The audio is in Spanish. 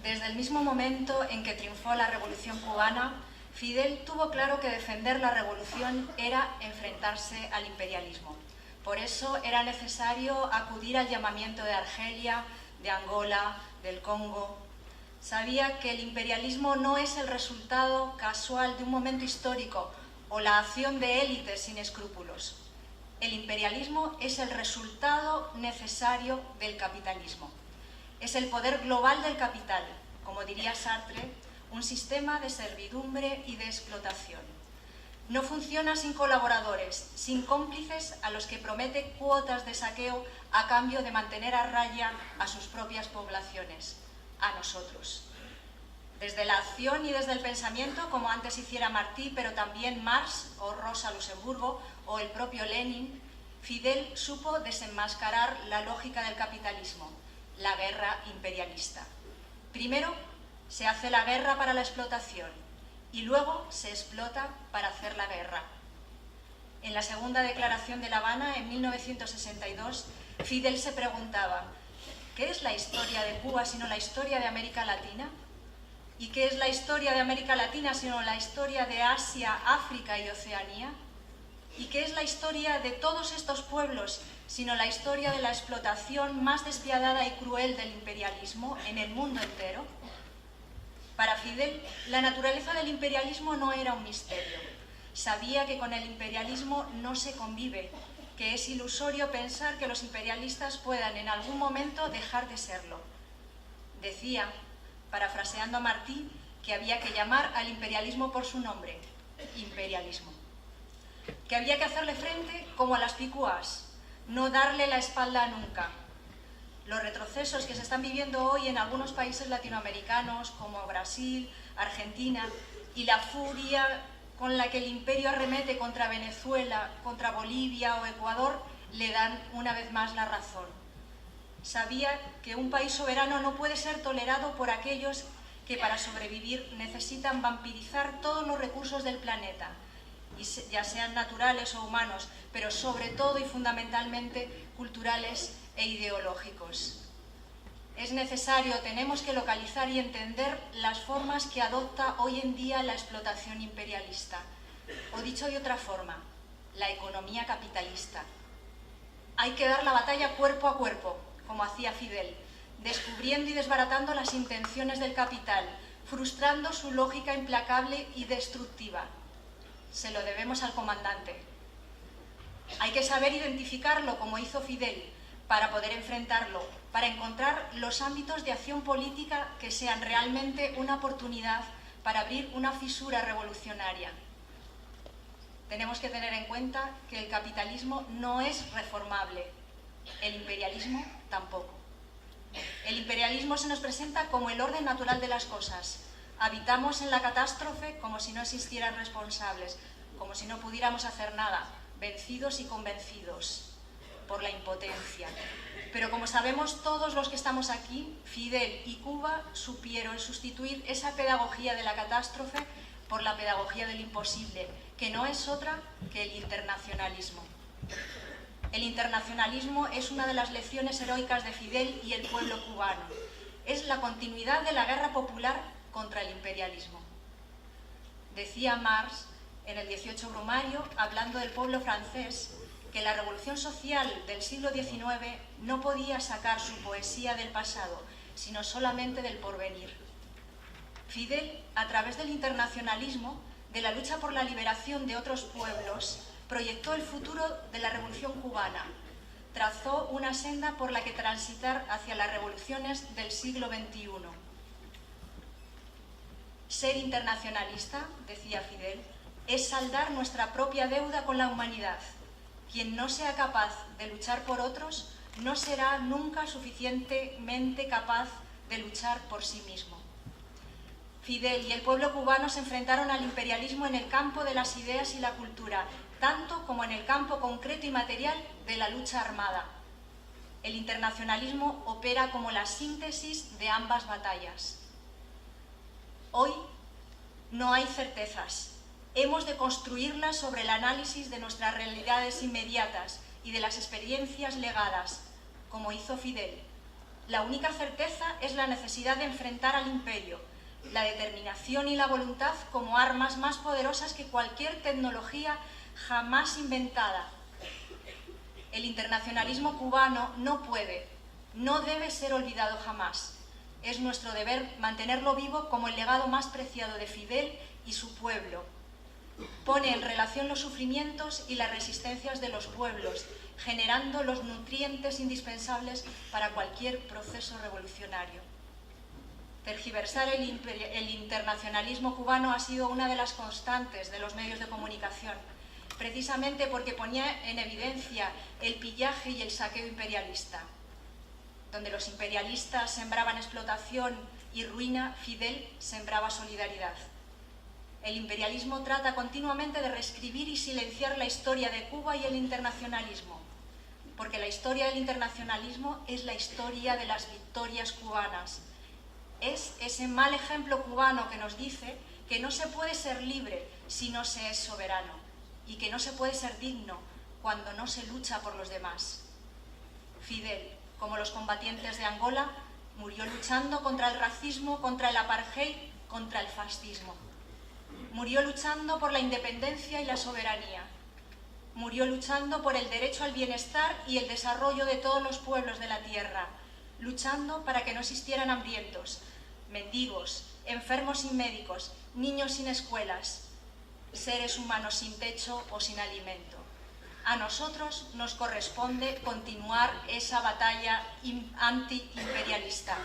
Desde el mismo momento en que triunfó la Revolución cubana, Fidel tuvo claro que defender la revolución era enfrentarse al imperialismo. Por eso era necesario acudir al llamamiento de Argelia, de Angola, del Congo. Sabía que el imperialismo no es el resultado casual de un momento histórico o la acción de élites sin escrúpulos. El imperialismo es el resultado necesario del capitalismo. Es el poder global del capital, como diría Sartre, un sistema de servidumbre y de explotación. No funciona sin colaboradores, sin cómplices a los que promete cuotas de saqueo a cambio de mantener a raya a sus propias poblaciones, a nosotros. Desde la acción y desde el pensamiento, como antes hiciera Martí, pero también Marx o Rosa Luxemburgo o el propio Lenin, Fidel supo desenmascarar la lógica del capitalismo, la guerra imperialista. Primero se hace la guerra para la explotación y luego se explota para hacer la guerra. En la segunda declaración de La Habana, en 1962, Fidel se preguntaba: ¿qué es la historia de Cuba sino la historia de América Latina? ¿Y qué es la historia de América Latina sino la historia de Asia, África y Oceanía? ¿Y qué es la historia de todos estos pueblos sino la historia de la explotación más despiadada y cruel del imperialismo en el mundo entero? Para Fidel, la naturaleza del imperialismo no era un misterio. Sabía que con el imperialismo no se convive, que es ilusorio pensar que los imperialistas puedan en algún momento dejar de serlo. Decía, parafraseando a Martí, que había que llamar al imperialismo por su nombre, imperialismo. Que había que hacerle frente como a las picuas, no darle la espalda nunca. Los retrocesos que se están viviendo hoy en algunos países latinoamericanos, como Brasil, Argentina, y la furia con la que el imperio arremete contra Venezuela, contra Bolivia o Ecuador, le dan una vez más la razón. Sabía que un país soberano no puede ser tolerado por aquellos que para sobrevivir necesitan vampirizar todos los recursos del planeta, ya sean naturales o humanos, pero sobre todo y fundamentalmente culturales e ideológicos. Es necesario, tenemos que localizar y entender las formas que adopta hoy en día la explotación imperialista, o dicho de otra forma, la economía capitalista. Hay que dar la batalla cuerpo a cuerpo, como hacía Fidel, descubriendo y desbaratando las intenciones del capital, frustrando su lógica implacable y destructiva. Se lo debemos al comandante. Hay que saber identificarlo, como hizo Fidel, para poder enfrentarlo, para encontrar los ámbitos de acción política que sean realmente una oportunidad para abrir una fisura revolucionaria. Tenemos que tener en cuenta que el capitalismo no es reformable, el imperialismo tampoco. El imperialismo se nos presenta como el orden natural de las cosas. Habitamos en la catástrofe como si no existieran responsables, como si no pudiéramos hacer nada, vencidos y convencidos por la impotencia. Pero como sabemos todos los que estamos aquí, Fidel y Cuba supieron sustituir esa pedagogía de la catástrofe por la pedagogía del imposible, que no es otra que el internacionalismo. El internacionalismo es una de las lecciones heroicas de Fidel y el pueblo cubano. Es la continuidad de la guerra popular contra el imperialismo. Decía Marx en el 18 Brumario, hablando del pueblo francés, que la revolución social del siglo XIX no podía sacar su poesía del pasado, sino solamente del porvenir. Fidel, a través del internacionalismo, de la lucha por la liberación de otros pueblos, proyectó el futuro de la revolución cubana, trazó una senda por la que transitar hacia las revoluciones del siglo XXI. Ser internacionalista, decía Fidel, es saldar nuestra propia deuda con la humanidad. Quien no sea capaz de luchar por otros no será nunca suficientemente capaz de luchar por sí mismo. Fidel y el pueblo cubano se enfrentaron al imperialismo en el campo de las ideas y la cultura, tanto como en el campo concreto y material de la lucha armada. El internacionalismo opera como la síntesis de ambas batallas. Hoy no hay certezas. Hemos de construirlas sobre el análisis de nuestras realidades inmediatas y de las experiencias legadas, como hizo Fidel. La única certeza es la necesidad de enfrentar al imperio, la determinación y la voluntad como armas más poderosas que cualquier tecnología jamás inventada. El internacionalismo cubano no puede, no debe ser olvidado jamás. Es nuestro deber mantenerlo vivo como el legado más preciado de Fidel y su pueblo. Pone en relación los sufrimientos y las resistencias de los pueblos, generando los nutrientes indispensables para cualquier proceso revolucionario. Tergiversar el internacionalismo cubano ha sido una de las constantes de los medios de comunicación, precisamente porque ponía en evidencia el pillaje y el saqueo imperialista. Donde los imperialistas sembraban explotación y ruina, Fidel sembraba solidaridad. El imperialismo trata continuamente de reescribir y silenciar la historia de Cuba y el internacionalismo, porque la historia del internacionalismo es la historia de las victorias cubanas. Es ese mal ejemplo cubano que nos dice que no se puede ser libre si no se es soberano y que no se puede ser digno cuando no se lucha por los demás. Fidel, como los combatientes de Angola, murió luchando contra el racismo, contra el apartheid, contra el fascismo. Murió luchando por la independencia y la soberanía. Murió luchando por el derecho al bienestar y el desarrollo de todos los pueblos de la tierra, luchando para que no existieran hambrientos, mendigos, enfermos sin médicos, niños sin escuelas, seres humanos sin techo o sin alimento. A nosotros nos corresponde continuar esa batalla antiimperialista.